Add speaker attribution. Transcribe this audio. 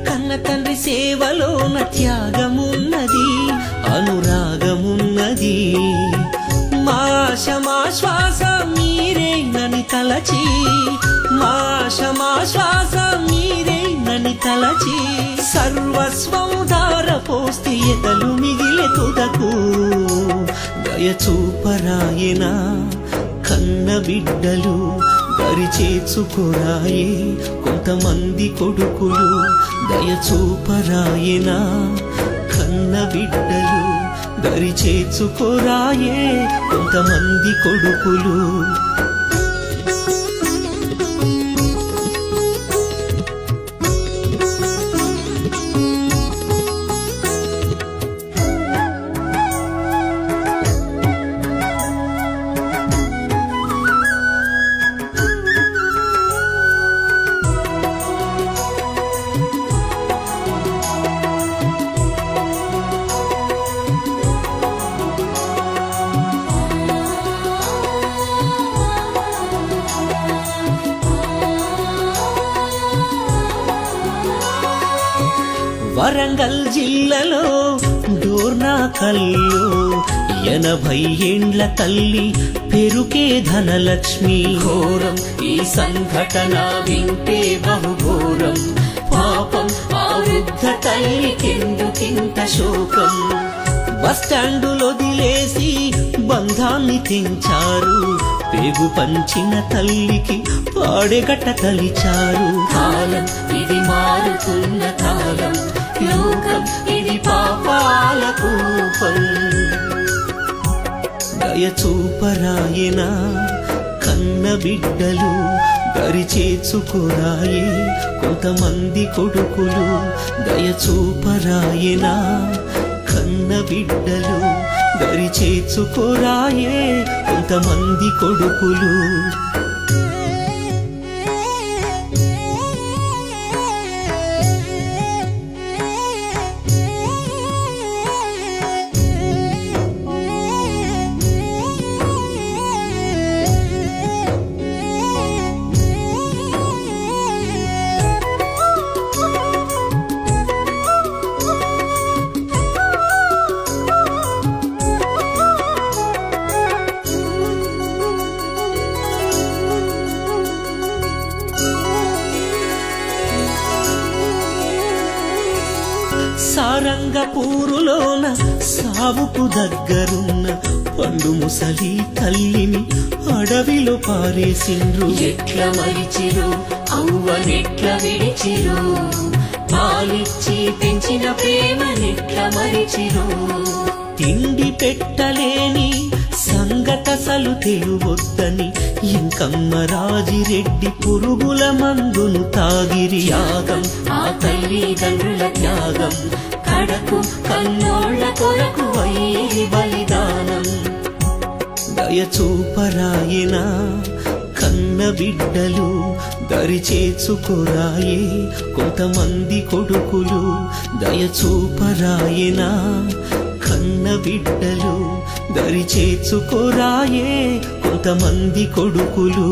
Speaker 1: కన్న తండ్రి సేవలోన త్యాగమున్నది, అనురాగమున్నది. మా శ్వాస మీరేనని తలచి, మా శ్వాస మీరేనని తలచి, సర్వస్వం ధారపోస్తే ఎదలు మిగిలే తుదకు. దయచూపరాయన కన్న బిడ్డలు, దరిచేర్చుకోరాయే కొంతమంది కొడుకులు. దయచూపరాయన కన్న బిడ్డలు, దరిచేర్చుకోరాయే కొంతమంది కొడుకులు. వరంగల్ జిల్లాలో డోర్నాకల్లో 80 ఏండ్ల తల్లి పెరుకే ధనలక్ష్మి. ఘోరం ఈ సంఘటన వింటే బహుఘోరం, పాపం ఆ వృద్ధ తల్లికెందుకింత శోకం. బస్టాండులో వదిలేసి బంధాన్ని తెంచారు, పేగు పంచిన తల్లికి పాడెగట్ట తలిచారు. కాలం ఇది మారుతున్న కాలం, లోకం ఇది పాపాల కూపం. దయచూపరాయన కన్న బిడ్డలు, దరిచేర్చుకోరాయే కొంతమంది కొడుకులు. దయచూపరాయన కన్న బిడ్డలు, దరిచేర్చుకోరాయే కొంతమంది కొడుకులు. సారంగపూరులోన సావుకు దగ్గరున్న పండు ముసలి తల్లిని అడవిలో పారేసిండ్రు.
Speaker 2: ఎట్ల మరిచిరు అవ్వనెట్ల విడిచిరు, పాలిచ్చి పెంచిన ప్రేమనెట్ల మరిచిరు.
Speaker 1: తిండి పెట్టలేని సంగతసలు తెలువొద్దని ఇంకమ్మ రాజిరెడ్డి పురుగుల మందును తాగిరి.
Speaker 2: త్యాగం ఆ తల్లిదండ్రుల త్యాగం, కడకు కన్నోళ్ళ కొరకు అయ్యి బలిదానం.
Speaker 1: దయచూపరాయన కన్న బిడ్డలు, దరిచేర్చుకోరాయే కొంతమంది కొడుకులు. దయచూపరాయన కన్న బిడ్డలు, దరిచేర్చుకోరాయే కొంతమంది కొడుకులు.